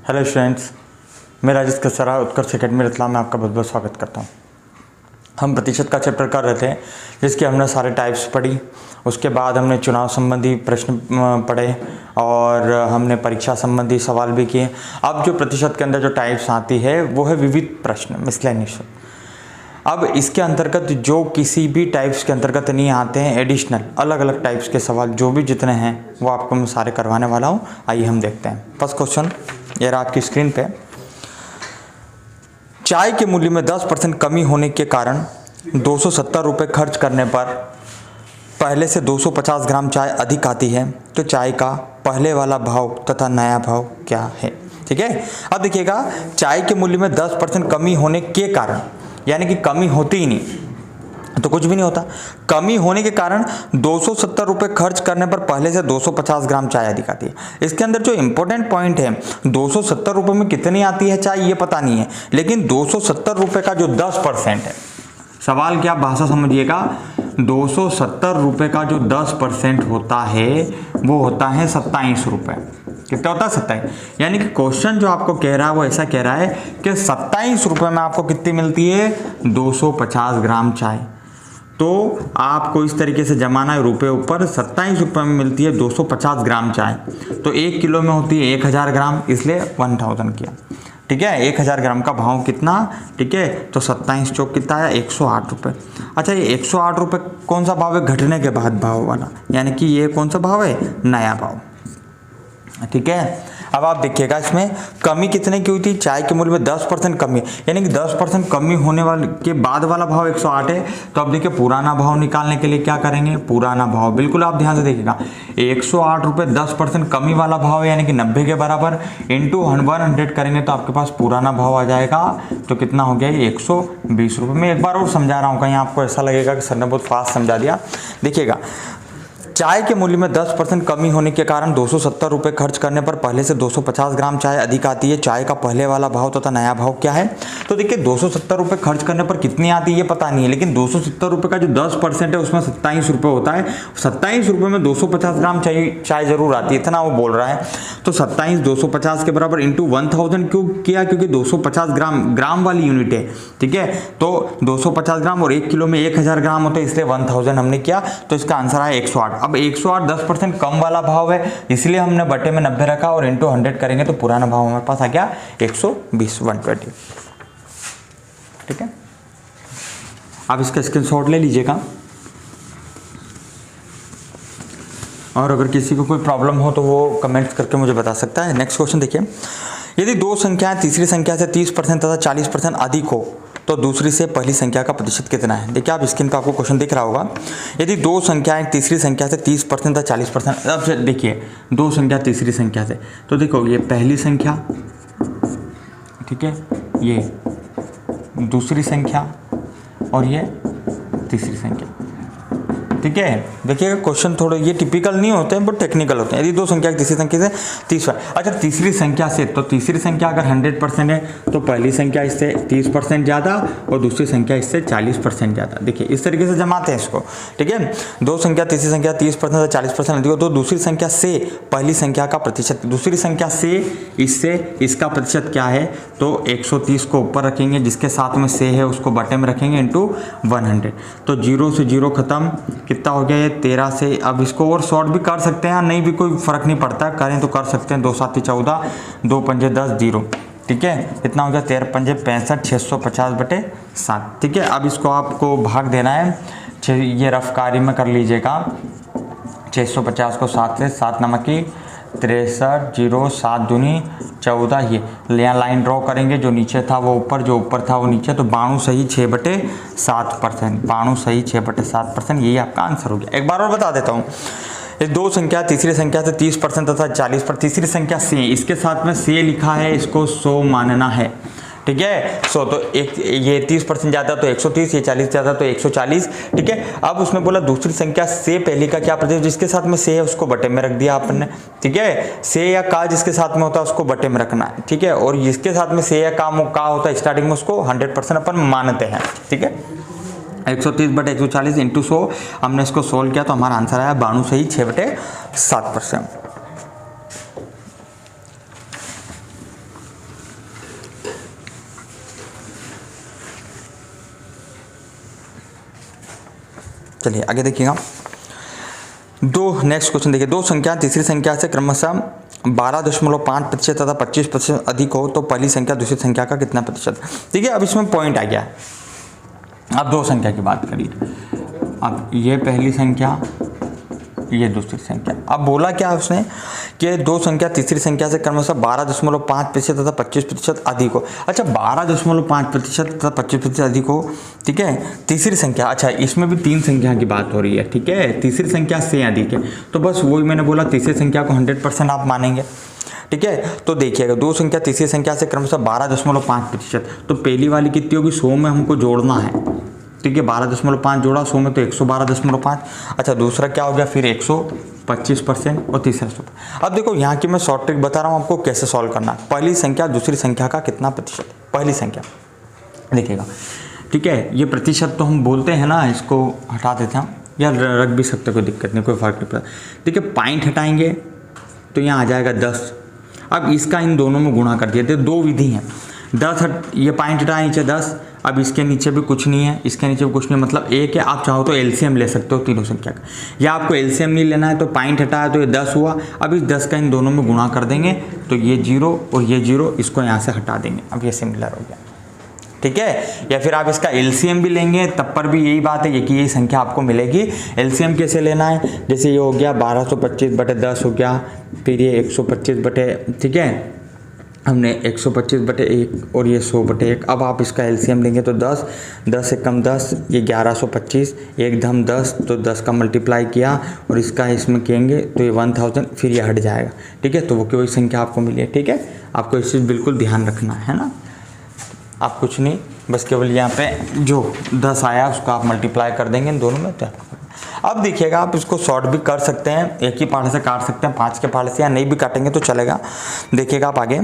Hello students, मैं राजेश कसारा उत्कर्ष academy Ratlam में आपका बहुत बहुत स्वागत करता हूँ। हम प्रतिशत का चैप्टर कर रहे थे जिसके हमने सारे टाइप्स पढ़ी। उसके बाद हमने चुनाव संबंधी प्रश्न पढ़े और हमने परीक्षा संबंधी सवाल भी किए। अब जो प्रतिशत के अंदर जो टाइप्स आती है वो है विविध प्रश्न, मिसलेनियस। अब इसके अंतर्गत जो किसी भी टाइप्स के अंतर्गत नहीं आते हैं, एडिशनल अलग अलग टाइप्स के सवाल जो भी जितने हैं वो आपको मैं सारे करवाने वाला हूँ। आइए हम देखते हैं। फर्स्ट क्वेश्चन ये रहा आपकी स्क्रीन पे। चाय के मूल्य में 10% कमी होने के कारण 270 रुपये खर्च करने पर पहले से 250 ग्राम चाय अधिक आती है, तो चाय का पहले वाला भाव तथा नया भाव क्या है? ठीक है, अब देखिएगा, चाय के मूल्य में 10% कमी होने के कारण, यानी कि कमी होती ही नहीं तो कुछ भी नहीं होता। कमी होने के कारण 270 रुपये खर्च करने पर पहले से 250 ग्राम चाय अधिक आती है। इसके अंदर जो इंपॉर्टेंट पॉइंट है, 270 रुपये में कितनी आती है चाय ये पता नहीं है, लेकिन 270 रुपये का जो 10% है, सवाल की आप भाषा समझिएगा, 270 रुपये का जो 10% होता है वो होता है 27 रुपये। कितना होता है? 27। यानी कि क्वेश्चन जो आपको कह रहा है वो ऐसा कह रहा है कि 27 रुपये में आपको कितनी मिलती है? 250 ग्राम चाय। तो आपको इस तरीके से जमाना है, रुपये ऊपर 27 रुपये में मिलती है 250 ग्राम चाय। तो 1 किलो में होती है 1000 ग्राम, इसलिए 1000 किया। ठीक है, 1000 ग्राम का भाव कितना? ठीक है, तो 27 चौक कितना आया? 108 रुपये। अच्छा, ये 108 रुपये कौन सा भाव है? घटने के बाद भाव वाला, यानी कि ये कौन सा भाव है? नया भाव। ठीक है, अब आप देखिएगा इसमें कमी कितने की हुई थी? चाय के मूल्य में 10% कमी, यानी कि 10% कमी होने वाले के बाद वाला भाव 108 है। तो अब देखिए, पुराना भाव निकालने के लिए क्या करेंगे? पुराना भाव, बिल्कुल आप ध्यान से देखिएगा, 108 रुपये 10% कमी वाला भाव है, यानी कि 90 के बराबर, इंटू 100 करेंगे तो आपके पास पुराना भाव आ जाएगा। तो कितना हो गया? 120 रुपये। मैं एक बार और समझा रहा हूँ, कहीं आपको ऐसा लगेगा कि सर ने बहुत फास्ट समझा दिया। देखिएगा, चाय के मूल्य में 10% कमी होने के कारण 270 रुपये खर्च करने पर पहले से 250 ग्राम चाय अधिक आती है। चाय का पहले वाला भाव तथा नया भाव क्या है? तो देखिए, 270 रुपये खर्च करने पर कितनी आती है ये पता नहीं है, लेकिन 270 रुपये का जो 10% है उसमें 27 रुपये होता है। 27 रुपये में 250 ग्राम चाय जरूर आती है, इतना वो बोल रहा है। तो 27 250 के बराबर इंटू 1000 क्यों किया? क्योंकि 250 ग्राम वाली यूनिट है। ठीक है, तो 250 ग्राम और 1 किलो में 1000 ग्राम होते हैं, इसलिए 1000 हमने किया। तो इसका आंसर आया 108। अब 108 10% कम वाला भाव है, इसलिए हमने बटे में 90 रखा और इंटू 100 करेंगे तो पुराना भाव हमारे पास आ गया 120, 120। ठीक है, आप इसका स्क्रीनशॉट ले लीजिएगा, और अगर किसी को कोई प्रॉब्लम हो तो वो कमेंट्स करके मुझे बता सकता है। नेक्स्ट क्वेश्चन देखिए, यदि दो संख्याएं तीसरी संख्या से 30% तथा 40% अधिक हो तो दूसरी से पहली संख्या का प्रतिशत कितना है? देखिए, आप स्क्रीन पर आपको क्वेश्चन दिख रहा होगा। यदि दो संख्याएं तीसरी संख्या से 30% तथा 40%, अब से देखिए, दो संख्या तीसरी संख्या से, तो देखो ये पहली संख्या, ठीक है, ये दूसरी संख्या और ये तीसरी संख्या। ठीक है, देखिएगा क्वेश्चन थोड़े ये टिपिकल नहीं होते हैं, बट टेक्निकल होते हैं। यदि दो संख्या तीसरी संख्या से 30, अच्छा तीसरी संख्या से, तो तीसरी संख्या अगर 100% है तो पहली संख्या इससे 30% ज़्यादा और दूसरी संख्या इससे 40% ज़्यादा। देखिए, इस तरीके से जमाते हैं इसको। ठीक है, दो संख्या तीसरी संख्या 30% से 40% अधिक हो तो दूसरी संख्या से पहली संख्या का प्रतिशत, दूसरी संख्या से इससे इसका प्रतिशत क्या है? तो 130 को ऊपर रखेंगे, जिसके साथ में से है उसको बटे में रखेंगे, इंटू 100। तो 0 से 0 खत्म, कितना हो गया ये? 13 से। अब इसको और शॉर्ट भी कर सकते हैं, नहीं भी कोई फर्क नहीं पड़ता, करें तो कर सकते हैं। 2 7 14, 2 5 10, 0। ठीक है, इतना हो गया 13 5 65, 650 बटे 7। ठीक है, अब इसको आपको भाग देना है, ये रफ कार्य में कर लीजिएगा। 650 को 7 से, 7 नमकी 63, 0 7 दूनी 14, ये यहाँ लाइन ड्रॉ करेंगे, जो नीचे था वो ऊपर, जो ऊपर था वो नीचे, तो 92 सही 6/7%, 92 सही 6/7%, यही आपका आंसर हो गया। एक बार और बता देता हूँ, ये दो संख्या तीसरी संख्या से 30% तथा 40%, तीसरी संख्या से, इसके साथ में से लिखा है, इसको 100 मानना है। ठीक है, 100 तो एक, ये 30% ज़्यादा तो 130, ये 40 ज़्यादा तो 140। ठीक है, अब उसमें बोला दूसरी संख्या से पहले का क्या प्रतिशत? जिसके साथ में से है उसको बटे में रख दिया आपने। ठीक है, से या का जिसके साथ में होता है उसको बटे में रखना है। ठीक है, और जिसके साथ में से या का होता है स्टार्टिंग में, उसको 100% अपन मानते हैं। ठीक है, 130/140 इंटू 100, हमने इसको सोल्व किया तो हमारा आंसर आया 92 सही 6/7%। चलिए आगे देखिएगा। नेक्स्ट क्वेश्चन देखिए, 2 संख्या तीसरी संख्या से क्रमशः 12.5% तथा 25% अधिक हो तो पहली संख्या दूसरी संख्या का कितना प्रतिशत। ठीक है, अब इसमें पॉइंट आ गया। अब 2 संख्या की बात करिए, अब ये पहली संख्या, ये दूसरी संख्या। अब बोला क्या उसने कि 2 संख्या तीसरी संख्या से क्रमशः 12.5% तथा 25% अधिक हो। अच्छा, 12.5% तथा 25% अधिक हो, ठीक है, तीसरी संख्या। अच्छा, इसमें भी 3 संख्या की बात हो रही है, ठीक है, तीसरी संख्या से अधिक है, तो बस वही मैंने बोला, तीसरी संख्या को 100% आप मानेंगे। ठीक है, तो देखिएगा 2 संख्या तीसरी संख्या से क्रमशः 12.5%, तो पहली वाली कितनी होगी, 100 में हमको जोड़ना है। ठीक है, 12.5 जोड़ा 100 में तो 112.5। अच्छा, दूसरा क्या हो गया फिर 125% और तीसरा 100। अब देखो यहाँ की मैं शॉर्ट ट्रिक बता रहा हूँ आपको कैसे सॉल्व करना है। पहली संख्या दूसरी संख्या का कितना प्रतिशत, पहली संख्या देखिएगा। ठीक है, ये प्रतिशत तो हम बोलते हैं ना, इसको हटा देते हैं या रख भी सकते, कोई दिक्कत नहीं, कोई फर्क नहीं पड़ता। ठीक है, पॉइंट हटाएंगे तो यहाँ आ जाएगा 10। अब इसका इन दोनों में गुणा कर दिया, 2 विधि हैं। 10 ये पॉइंट हटाए नीचे 10, अब इसके नीचे भी कुछ नहीं है, इसके नीचे भी कुछ नहीं, मतलब 1 है। आप चाहो तो एलसीएम ले सकते हो तीनों संख्या का, या आपको एलसीएम नहीं लेना है तो पॉइंट हटाया तो ये 10 हुआ। अब इस 10 का इन दोनों में गुणा कर देंगे तो ये 0 और ये 0, इसको यहाँ से हटा देंगे, अब ये सिमिलर हो गया। ठीक है, या फिर आप इसका एलसीएम भी लेंगे तब पर भी यही बात है कि यही संख्या आपको मिलेगी। एलसीएम कैसे लेना है, जैसे ये हो गया 1225/10 हो गया, फिर ये 125 ठीक है, हमने 125/1 और ये 100/1। अब आप इसका एलसीएम लेंगे तो 10 से कम 10, ये 1125, एक धम 10 तो 10 का मल्टीप्लाई किया और इसका इसमें कहेंगे तो ये 1000, फिर ये हट जाएगा। ठीक है, तो वो कोई संख्या आपको मिली है। ठीक है, आपको इस चीज़ बिल्कुल ध्यान रखना है ना, आप कुछ नहीं, बस केवल यहाँ पे जो 10 आया उसका आप मल्टीप्लाई कर देंगे इन दोनों में। तो अब देखिएगा, आप इसको शॉर्ट भी कर सकते हैं, एक ही पहाड़ से काट सकते हैं, 5 के पहाड़ से, या नहीं भी काटेंगे तो चलेगा। देखिएगा आप आगे,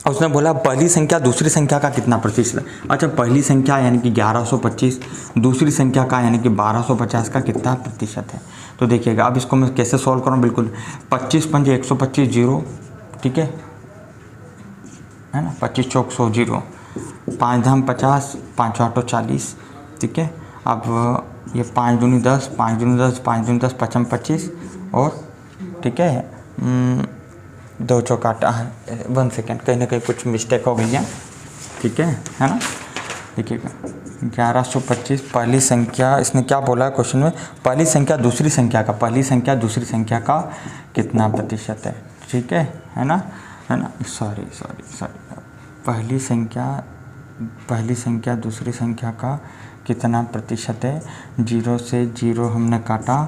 उसने बोला पहली संख्या दूसरी संख्या का कितना प्रतिशत। अच्छा, पहली संख्या यानी कि 1125, दूसरी संख्या का यानी कि 1250 का कितना प्रतिशत है। तो देखिएगा अब इसको मैं कैसे सॉल्व करूँ, बिल्कुल 25 पंजे 125 0, ठीक है ना, 25 चौक 100 0, 5 धाम 50, 5 8 40। ठीक है, अब ये 5 दूनी 10, 5 दूनी 10, 5 दूनी 10, 5 25 और ठीक है 2 चौक 8 है। 1 सेकेंड, कहीं ना कहीं कुछ मिस्टेक हो गई है। ठीक है ना, देखिएगा 1125 पहली संख्या, इसने क्या बोला है क्वेश्चन में, पहली संख्या दूसरी संख्या का, पहली संख्या दूसरी संख्या का कितना प्रतिशत है। ठीक है ना, सॉरी पहली संख्या दूसरी संख्या का कितना प्रतिशत है। 0 से 0 हमने काटा,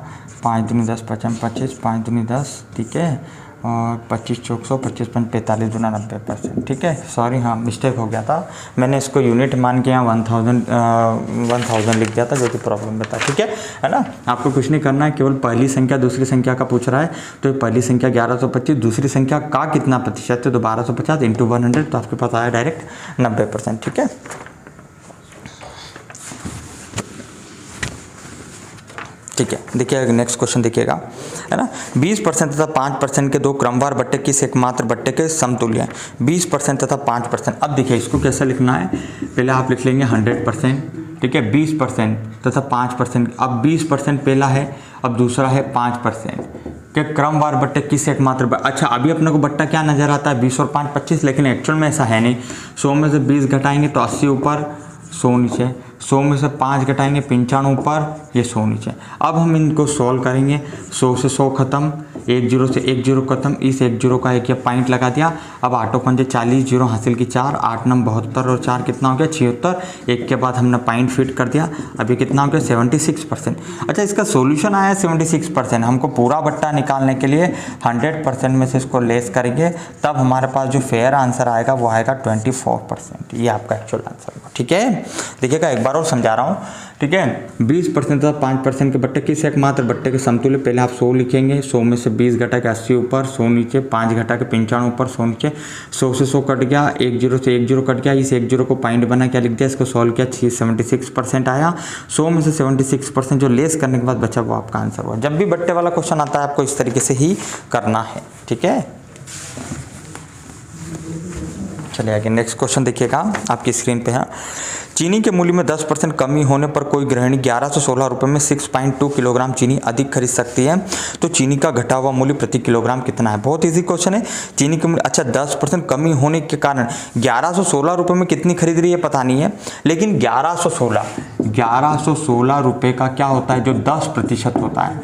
5 दूनी 10, 5 25, 5 दूनी 10, ठीक है, और 25 चौक 100, 25 5 45 दूना 90%। ठीक है, सॉरी, हाँ मिस्टेक हो गया था, मैंने इसको यूनिट मान के यहाँ 1000 लिख दिया था, जो कि प्रॉब्लम बता। ठीक है ना, आपको कुछ नहीं करना है, केवल पहली संख्या दूसरी संख्या का पूछ रहा है, तो पहली संख्या 1125, दूसरी संख्या का कितना प्रतिशत है, तो 1250 × 100, तो आपके पास आया डायरेक्ट 90%। ठीक है, ठीक है, देखिए नेक्स्ट क्वेश्चन देखिएगा, है ना, 20% तथा 5% के 2 क्रमवार बट्टे किस एकमात्र बट्टे के समतुल्य हैं। 20% तथा 5%। अब देखिए इसको कैसे लिखना है, पहले आप लिख लेंगे 100%, ठीक है, 20% तथा 5%। अब 20% पहला है, अब दूसरा है 5% के क्रमवार बट्टे किस एकमात्र। अच्छा, अभी अपने को बट्टा क्या नज़र आता है, 20 और 5 25, लेकिन एक्चुअल में ऐसा है नहीं। 100 में से 20 घटाएंगे तो 80 ऊपर, 100 नीचे, 100 में से 5 घटाएंगे 95 ऊपर, ये 100 नीचे। अब हम इनको सॉल्व करेंगे, 100 से 100 खत्म, 1 0 से 1 0 खत्म, इस 1 0 का एक पॉइंट लगा दिया। अब 8 पंजे 40, 0 हासिल की 4, 8 9 72 और 4 कितना हो गया 76। एक के बाद हमने पॉइंट फिट कर दिया, अभी कितना हो गया 76%। अच्छा, इसका सॉल्यूशन आया 76%। हमको पूरा बट्टा निकालने के लिए 100% में से इसको लेस करेंगे, तब हमारे पास जो फेयर आंसर आएगा वो आएगा 24%। ये आपका एक्चुअल आंसर होगा। ठीक है, देखिएगा एक बार और समझा रहा हूँ। ठीक है, 20% तथा 5% के बट्टे किस एकमात्र बट्टे के समतुल्य। पहले आप 100 लिखेंगे, 100 में से 20 घटा के 80 ऊपर, 100 नीचे, 5 घटा के 95 ऊपर, 100 नीचे, 100 से 100 कट गया, 1 0 से 1 0 कट गया, इस 1 0 को पॉइंट बना क्या लिख दिया, इसको सॉल्व किया, 76% आया। 100 में से 76% जो लेस करने के बाद बचा वो आपका आंसर हुआ। जब भी बट्टे वाला क्वेश्चन आता है आपको इस तरीके से ही करना है। ठीक है, चलिए आगे नेक्स्ट क्वेश्चन देखिएगा, आपकी स्क्रीन पे है। चीनी के मूल्य में 10% कमी होने पर कोई गृहिणी 1116 रुपये में 6.2 किलोग्राम चीनी अधिक खरीद सकती है, तो चीनी का घटा हुआ मूल्य प्रति किलोग्राम कितना है। बहुत इजी क्वेश्चन है। चीनी के मूल्य, अच्छा 10% कमी होने के कारण 1116 रुपये में कितनी खरीद रही है पता नहीं है, लेकिन 1116 रुपये का क्या होता है, जो 10% होता है,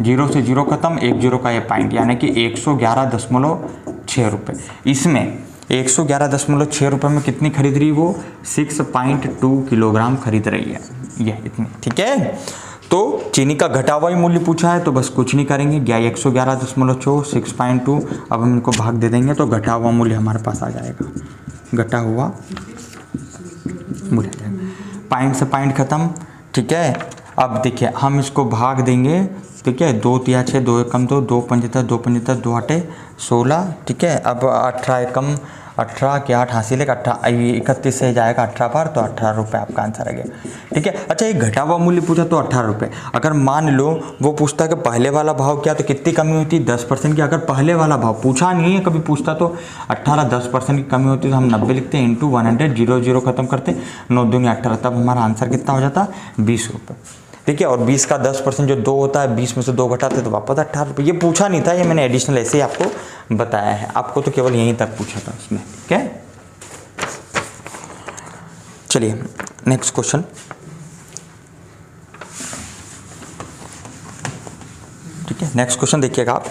0 से 0 खत्म, 1 0 का ये पॉइंट, यानी कि 111.6 रुपये। इसमें 111.6 रुपये में कितनी खरीद रही, वो 6.2 किलोग्राम खरीद रही है, ये इतनी, ठीक है। तो चीनी का घटा हुआ ही मूल्य पूछा है, तो बस कुछ नहीं करेंगे, 111.6 6.2, अब हम इनको भाग दे देंगे तो घटा हुआ मूल्य हमारे पास आ जाएगा, घटा हुआ मूल्य आ जाएगा, पॉइंट से पॉइंट खत्म, ठीक है। अब देखिए हम इसको भाग देंगे, ठीक है, 2 3 6, 2 एकम 2, 2 पंजे 10, 2 पंजे 10, 2 8 16, ठीक है। अब 18 एकम 18 के 8 हासिल है, 31 से जाएगा 18 बार, तो 18 रुपये आपका आंसर आ गया, ठीक है। अच्छा, ये घटा हुआ मूल्य पूछा तो 18 रुपये, अगर मान लो वो पूछता है कि पहले वाला भाव क्या, तो कितनी कमी होती, 10% की। अगर पहले वाला भाव पूछा नहीं है, कभी पूछता तो 18 10% की कमी होती, तो हम 90 लिखते हैं, इंटू 100, 0 0 खत्म करते, 9 दूनी 18, तब हमारा आंसर कितना हो जाता, 20 रुपये, ठीक है। और 20 का 10% जो 2 होता है, 20 में से 2 घटाते तो वापस 18 रुपये। ये पूछा नहीं था, ये मैंने एडिशनल ऐसे ही आपको बताया है, आपको तो केवल यहीं तक पूछा था उसमें, ठीक है। चलिए नेक्स्ट क्वेश्चन, ठीक है। नेक्स्ट क्वेश्चन देखिएगा आप,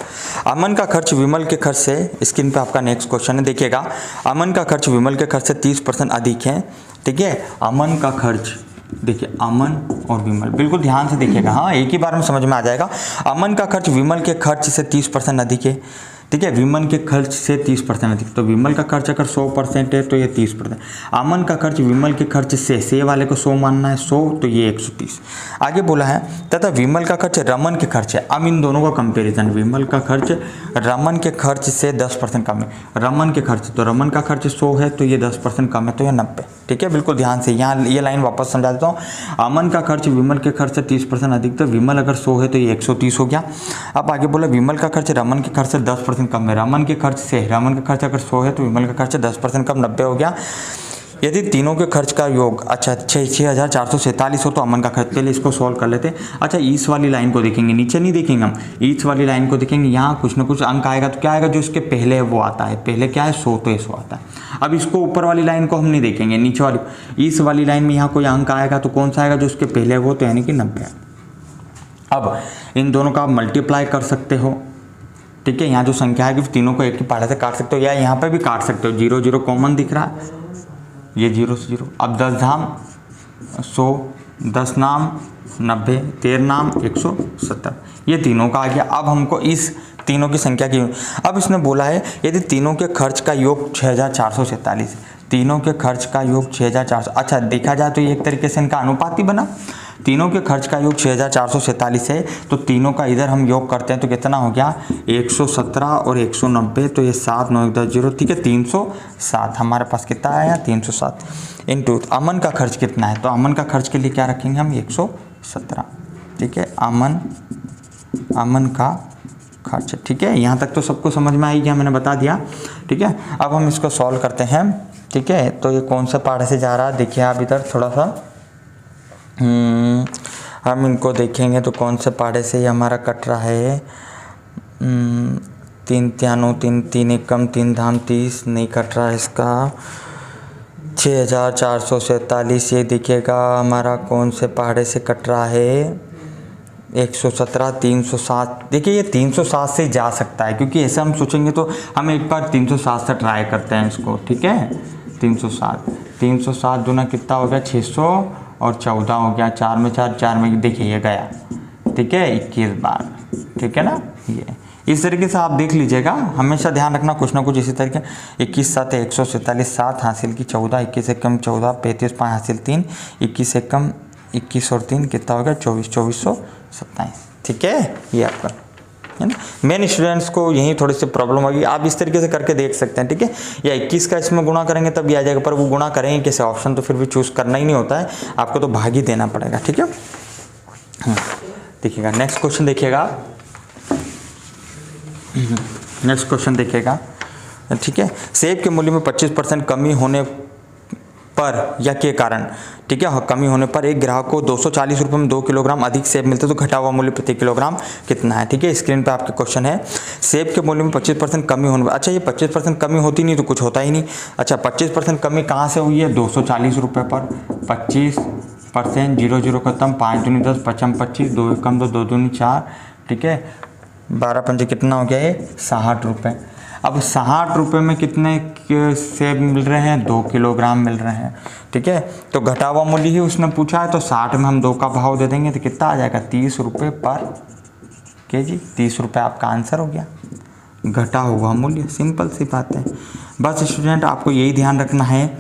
अमन का खर्च विमल के खर्च से, स्क्रीन पे आपका नेक्स्ट क्वेश्चन है, देखिएगा। अमन का खर्च विमल के खर्च से 30% अधिक है, ठीक है। अमन का खर्च, देखिए अमन और विमल, बिल्कुल ध्यान से देखिएगा, हाँ एक ही बार में समझ में आ जाएगा। अमन का खर्च विमल के खर्च से 30% अधिक है, ठीक है। विमल के खर्च से 30% अधिक, तो विमल का खर्च अगर 100% है तो ये 30%। अमन का खर्च विमल के खर्च से वाले को 100 मानना है, 100 तो ये 130। आगे बोला है तथा विमल का खर्च रमन के खर्च है। अब इन दोनों का कंपैरिजन, विमल का खर्च रमन के खर्च से 10% कम है, रमन के खर्च, तो रमन का खर्च 100 है तो ये 10% कम है, तो ये 90, ठीक है। बिल्कुल ध्यान से यहाँ ये लाइन वापस समझा देता हूँ। अमन का खर्च विमल के खर्च से 30% अधिक, तो विमल अगर 100 है तो ये 130 हो गया। अब आगे बोला विमल का खर्च रमन के खर्च से 10% कम है, रमन के खर्च से, रमन का खर्च अगर 100 है तो विमल का खर्च 10% कम, 90 हो गया। यदि तीनों के खर्च का योग, अच्छा 6447 हो तो अमन का खर्च, पहले इसको सॉल्व कर लेते हैं। अच्छा ईच वाली लाइन को देखेंगे, नीचे नहीं देखेंगे हम, ईच वाली लाइन को देखेंगे, यहाँ कुछ ना कुछ अंक आएगा, तो क्या आएगा, जो इसके पहले है वो आता है, पहले क्या है 100, तो 100 आता है। अब इसको ऊपर वाली लाइन को हम नहीं देखेंगे, नीचे वाली, ईच वाली लाइन में यहाँ कोई अंक आएगा तो कौन सा आएगा, जो उसके पहले वो, तो यानी कि 90। अब इन दोनों का आप मल्टीप्लाई कर सकते हो, ठीक है। यहाँ जो संख्या है कि तीनों को एक ही पहाड़े से काट सकते हो, या यहाँ पे भी काट सकते हो, 0 0 कॉमन दिख रहा है, ये 0 से 0। अब 10 धाम 100, 10 नाम 90, 13 नाम 170, ये तीनों का आ गया। अब हमको इस तीनों की संख्या की, अब इसने बोला है यदि तीनों के खर्च का योग 6447 है, तीनों के खर्च का योग 6400, अच्छा देखा जाए तो ये एक तरीके से इनका अनुपात ही बना, तीनों के खर्च का योग 6447 है, तो तीनों का इधर हम योग करते हैं तो कितना हो गया, 117 और 190, तो ये 7 9 10 0, ठीक है, 307 हमारे पास कितना आया, 307 इंटू अमन का खर्च कितना है, तो अमन का खर्च के लिए क्या रखेंगे हम, 117, ठीक है। अमन का खर्च, ठीक है। यहाँ तक तो सबको समझ में आई गया, मैंने बता दिया, ठीक है। अब हम इसको सॉल्व करते हैं, ठीक है। तो ये कौन सा पहाड़ से जा रहा है, देखिए आप इधर थोड़ा सा, हम इनको देखेंगे तो कौन से पहाड़े से ये हमारा कट रहा है, 3 3 3 3 एकम 3 धाम 30 नहीं कट रहा है इसका, 6447, ये देखिएगा हमारा कौन से पहाड़े से कट रहा है, 117 307, देखिए ये 307 से जा सकता है, क्योंकि ऐसे हम सोचेंगे तो हम एक बार 307 से ट्राई करते हैं इसको, ठीक है। 307 दूना कितना हो गया, 600 और 14 हो गया, 4 में 4, 4 में, देखिए ये गया, ठीक है, 21 बार, ठीक है ना। ये इस तरीके से आप देख लीजिएगा, हमेशा ध्यान रखना कुछ ना कुछ इसी तरीके, 21 7 147, 7 हासिल की 14, 21 एकम 14, 35 5 हासिल 3, 21 एकम 21 और 3 कितना हो गया, 24 2427, ठीक है। ये आपका है ना। मेन स्टूडेंट्स को यही थोड़ी सी प्रॉब्लम होगी, आप इस तरीके से करके देख सकते हैं, ठीक है। या 21 का इसमें गुणा करेंगे तब भी आ जाएगा, पर वो गुणा करेंगे कैसे, ऑप्शन तो फिर भी चूज़ करना ही नहीं होता है, आपको तो भाग ही देना पड़ेगा, ठीक है। देखिएगा नेक्स्ट क्वेश्चन, देखिएगा नेक्स्ट क्वेश्चन देखिएगा, ठीक है। सेब के मूल्य में 25% कमी होने पर या के कारण, ठीक है, कमी होने पर एक ग्राहक को 240 रुपये में 2 किलोग्राम अधिक सेब मिलते तो घटा हुआ मूल्य प्रति किलोग्राम कितना है। ठीक है, स्क्रीन पे आपके क्वेश्चन है, सेब के मूल्य में 25% कमी होने पर, अच्छा ये 25% कमी होती नहीं तो कुछ होता ही नहीं। अच्छा 25% कमी कहाँ से हुई है, 240 रुपये पर 25%, 0 खत्म, 5 दूनी 10, 55 25, 2 कम 2 दूनी 4, ठीक है, 12 पंजे कितना हो गया ये 60 रुपये। अब 60 रुपये में कितने सेब मिल रहे हैं, 2 किलोग्राम मिल रहे हैं। ठीक है, तो घटा हुआ मूल्य ही उसने पूछा है, तो 60 में हम 2 का भाव दे देंगे तो कितना आ जाएगा, 30 रुपये पर केजी। 30 रुपये आपका आंसर हो गया, घटा हुआ मूल्य। सिंपल सी बात है। बस स्टूडेंट आपको यही ध्यान रखना है,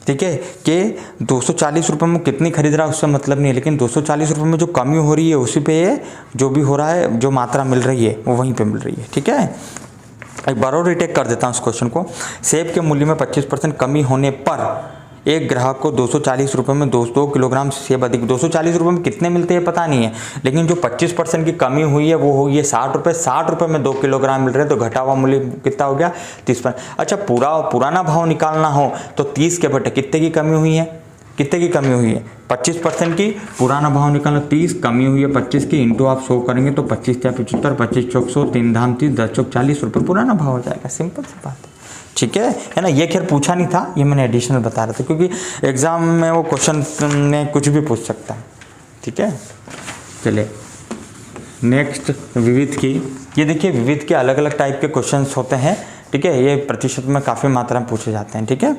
ठीक है, कि 240 रुपये में कितनी खरीद रहा है उससे मतलब नहीं है, लेकिन 240 रुपये में जो कमी हो रही है उसी पे ये जो भी हो रहा है, जो मात्रा मिल रही है वो वहीं पे मिल रही है। ठीक है, एक बार और रिटेक कर देता हूँ इस क्वेश्चन को। सेब के मूल्य में 25% कमी होने पर एक ग्राहक को 240 रुपये में 2 किलोग्राम सेब अधिक, 240 रुपये में कितने मिलते हैं पता नहीं है, लेकिन जो 25% की कमी हुई है वो हुई है 60 रुपये। 60 रुपये में 2 किलोग्राम मिल रहे हैं तो घटा हुआ मूल्य कितना हो गया, 30%। अच्छा पुराना भाव निकालना हो तो 30 के बटे कितने की कमी हुई है, कितने की कमी हुई है, 25% की। पुराना भाव निकालना, 30 कमी हुई है 25 की, इंटू आप 100 करेंगे तो 25 या 75, 25 चौक 100, 3 धाम 30, 10 चौक 40 रुपये पुराना भाव हो जाएगा। सिंपल सी बात है, ठीक है ना। ये खैर पूछा नहीं था, ये मैंने एडिशनल बता रहा था क्योंकि एग्जाम में वो क्वेश्चन में कुछ भी पूछ सकता है। ठीक है, चलिए नेक्स्ट विविध की। ये देखिए विविध के अलग अलग टाइप के क्वेश्चंस होते हैं। ठीक है, ये प्रतिशत में काफ़ी मात्रा में पूछे जाते हैं। ठीक है,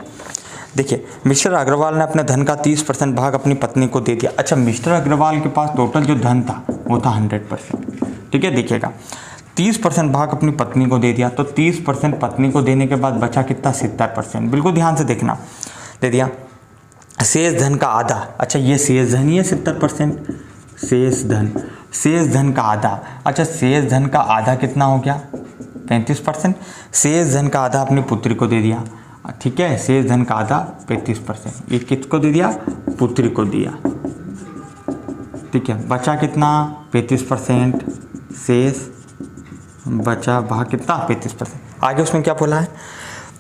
देखिए मिस्टर अग्रवाल ने अपने धन का 30% भाग अपनी पत्नी को दे दिया। अच्छा मिस्टर अग्रवाल के पास टोटल जो धन था वो था 100%। ठीक है, देखिएगा 30% भाग अपनी पत्नी को दे दिया, तो 30% पत्नी को देने के बाद बचा कितना, 70%। बिल्कुल ध्यान से देखना, दे दिया। शेष धन का आधा, अच्छा ये शेष धन ही है 70%, शेष धन का आधा। अच्छा शेष धन का आधा कितना हो गया, 35%। शेष धन का आधा अपनी पुत्री को दे दिया। ठीक है, शेष धन का आधा 35%, ये किसको दे दिया, पुत्री को दिया। ठीक है, बचा कितना, 35%, शेष बचा भाग कितना, 35%। आगे उसमें क्या बोला है,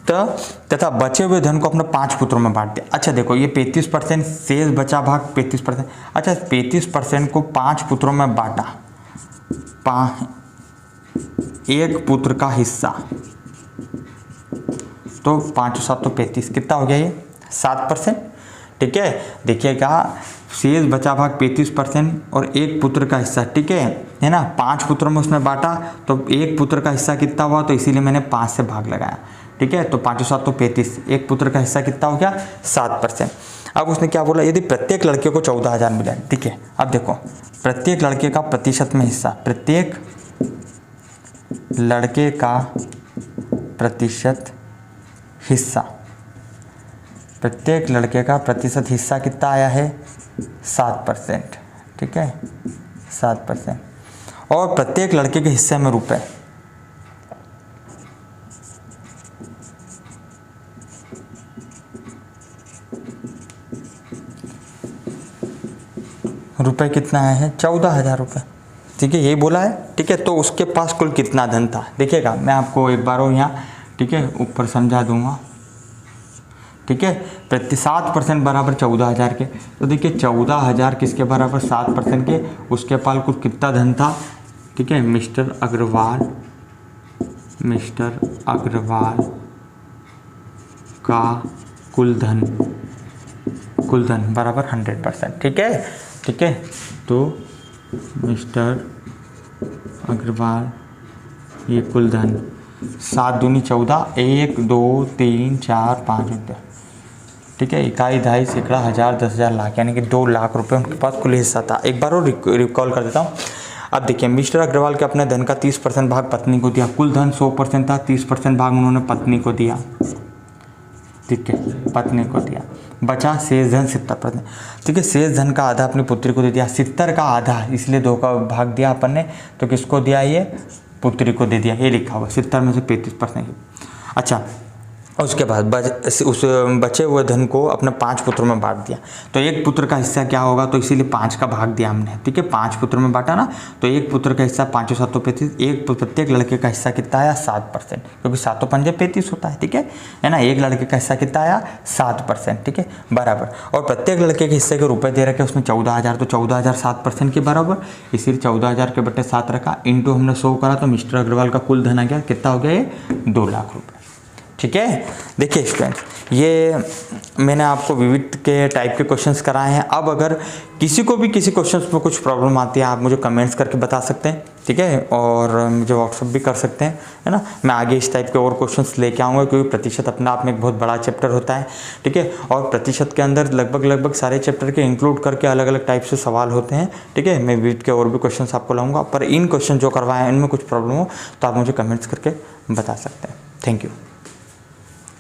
तो तथा बचे हुए धन को अपने 5 पुत्रों में बांट दिया। अच्छा देखो ये 35%, शेष बचा भाग 35%। अच्छा 35% को 5 पुत्रों में बांटा, एक पुत्र का हिस्सा, तो 5 7 तो 35, कितना हो गया ये 7%। ठीक है, देखिएगा शेष बचा भाग 35% और एक पुत्र का हिस्सा। ठीक है ना, 5 पुत्रों में उसने बांटा तो एक पुत्र का हिस्सा कितना हुआ, तो इसीलिए मैंने 5 से भाग लगाया। ठीक है, तो 5 7 तो 35, एक पुत्र का हिस्सा कितना हो गया, 7%। अब उसने क्या बोला, यदि प्रत्येक लड़के को 14,000 मिला। ठीक है, अब देखो प्रत्येक लड़के का प्रतिशत में हिस्सा, प्रत्येक लड़के का प्रतिशत हिस्सा, प्रत्येक लड़के का प्रतिशत हिस्सा कितना आया है, 7%। ठीक है, 7%। और प्रत्येक लड़के के हिस्से में रुपए, रुपए कितना आया है, 14,000 रुपये। ठीक है, यही बोला है। ठीक है, तो उसके पास कुल कितना धन था, देखिएगा मैं आपको एक बार और यहाँ, ठीक है, ऊपर समझा दूंगा। ठीक है, 7% बराबर 14,000 के, तो देखिए 14,000 किसके बराबर, 7% के, उसके पास कुल कितना धन था। ठीक है, मिस्टर अग्रवाल का कुल धन बराबर 100%। ठीक है, तो मिस्टर अग्रवाल ये कुल धन 7 दूनी 14, 1 2 3 4 5 रुपये। ठीक है, इकाई, दहाई, सैकड़ा, हज़ार, 10,000, लाख, यानी कि 2 लाख रुपए उनके पास कुल हिस्सा था। एक बार और रिकॉल कर देता हूँ। अब देखिए मिस्टर अग्रवाल के अपने धन का 30% भाग पत्नी को दिया, कुल धन 100% था, 30% भाग उन्होंने पत्नी को दिया। ठीक है, पत्नी को दिया, बचा शेष धन 70%। ठीक है, शेष धन का आधा अपनी पुत्री को दे दिया, 70 का आधा, इसलिए 2 का भाग दिया अपन ने, तो किसको दिया, ये पुत्री को दे दिया। ये लिखा हुआ 70 में से 35%। अच्छा उसके बाद उस बचे हुए धन को अपने 5 पुत्रों में बांट दिया। तो एक पुत्र का हिस्सा क्या होगा, तो इसीलिए 5 का भाग दिया हमने, ठीक है। 5 पुत्र में बांटा ना, तो एक पुत्र का हिस्सा 5 7 35, प्रत्येक लड़के का हिस्सा कितना आया 7%, क्योंकि 7 पंजे 35 होता है, ठीक है ना। एक लड़के का हिस्सा कितना आया 7%, ठीक है, बराबर। और प्रत्येक लड़के के हिस्से के रुपए दे रखे उसमें 14,000, तो 14,000 7% के बराबर, इसीलिए 14,000 के बटे 7 रखा, इंटू हमने 100 करा, तो मिस्टर अग्रवाल का कुल धन आ गया, कितना हो गया ये 2 लाख रुपये, ठीक है। देखिए स्टूडेंट्स, ये मैंने आपको विविध के टाइप के क्वेश्चंस कराए हैं। अब अगर किसी को भी किसी क्वेश्चंस में कुछ प्रॉब्लम आती है, आप मुझे कमेंट्स करके बता सकते हैं, ठीक है, और मुझे व्हाट्सअप भी कर सकते हैं, है ना। मैं आगे इस टाइप के और क्वेश्चंस लेके आऊँगा, क्योंकि प्रतिशत अपने आप में एक बहुत बड़ा चैप्टर होता है, ठीक है। और प्रतिशत के अंदर लगभग सारे चैप्टर के इंक्लूड करके अलग अलग टाइप से सवाल होते हैं, ठीक है। मैं विविध के और भी क्वेश्चन आपको लाऊँगा, पर इन क्वेश्चन जो करवाए हैं इनमें कुछ प्रॉब्लम हो तो आप मुझे कमेंट्स करके बता सकते हैं। Thank you.